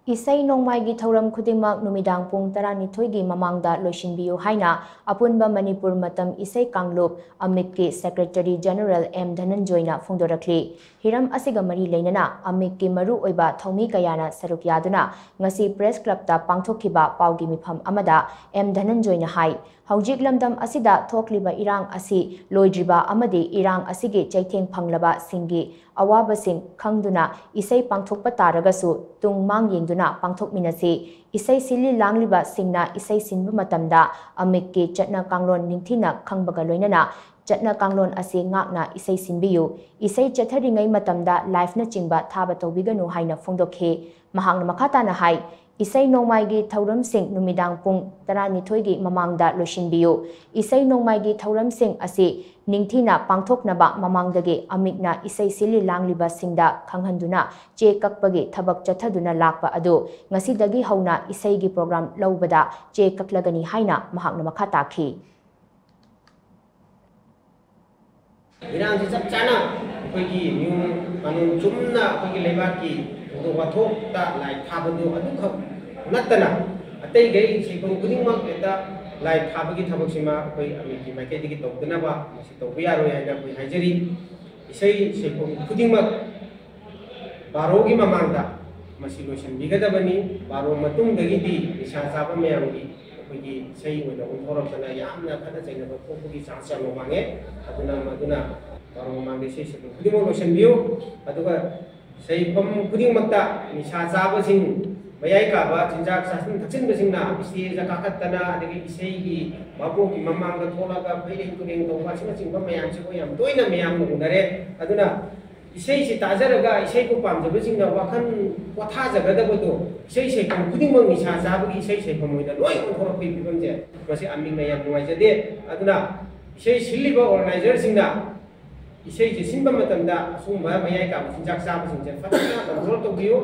Isay nongmai thauram khudingmak numidang pung 12 gi mamangda loisinbiu haina apunba Manipur matam isay kanglup Amit ki Secretary General M Dhananjoy na phongdorakli hiram asiga mari leinana Amit ki maru oiba thomi kayana saruk yaduna ngasi press club ta pangthokhiba paugi mifam amada M Dhananjoy na hai Haujik lamdam asida thokliba irang asi loidriba amadi irang asigi chaitheng phanglaba singi awaba sing khangduna isay pangthokpa taragasu tung mang yengduna pangthokminasi isay sili langliba singna isay sinbu matamda Amit ki chatna kanglon ningthina khangbaga loinana chatna kanglon asi ngakna isay sinbiyu isay chatharingai matamda life na chingba thaba tawbiganu haina phongdokhe mahangna makhata na hai Isay nongmai gi thauram sing numidang pung 12 gi mamangda loisinbiu isay nongmai gi thauram sing asi ningthina pangthoknaba mamangdagi amikna isay sili langliba singda khanghanduna che kakpagi thabak chathaduna lakpa adu ngasidagi hauna isay gi program lawbada che kaklagani haina mahakna makha takhi Irang si chap chana koigi new anu chumna koigi lebaki do wathok ta lai thabadu adu khap natana atei gei sikung kudingmak eta lai thabagi thabak sima koi ami ki maike digi tokdana ba si tokbiya ro ya koi hajari isai sikung kudingmak baro gi mamangda masi loisan bigadabani baro matung dagi di isa saba meyamgi koigi sei oina unthorokana yamna khana chaina ba thokgi chance mo mange aduna baro mamangde sei sikung kudingmak loisan biu aduga sei pom kudingmakta nisa chaba sing mayai kaba chinjak sasin thaksin basingna isi zakakatana adagi isei babu ki mamangda tholaga phaireng kureng tawba sina singba mayam se ko yam toina mayam unare aduna isei si tajaraga isei ko pamjaba singna wakhan watha jagadabado isei sekom kudingmak nisa chabagi isei sekom moida loi onthorokpi bibamje masi aming na yam nuaijade aduna isei silliba organizer singna isei je sinba matamda sumba mayai kaba chinjak chaba singje fatna control tawbiu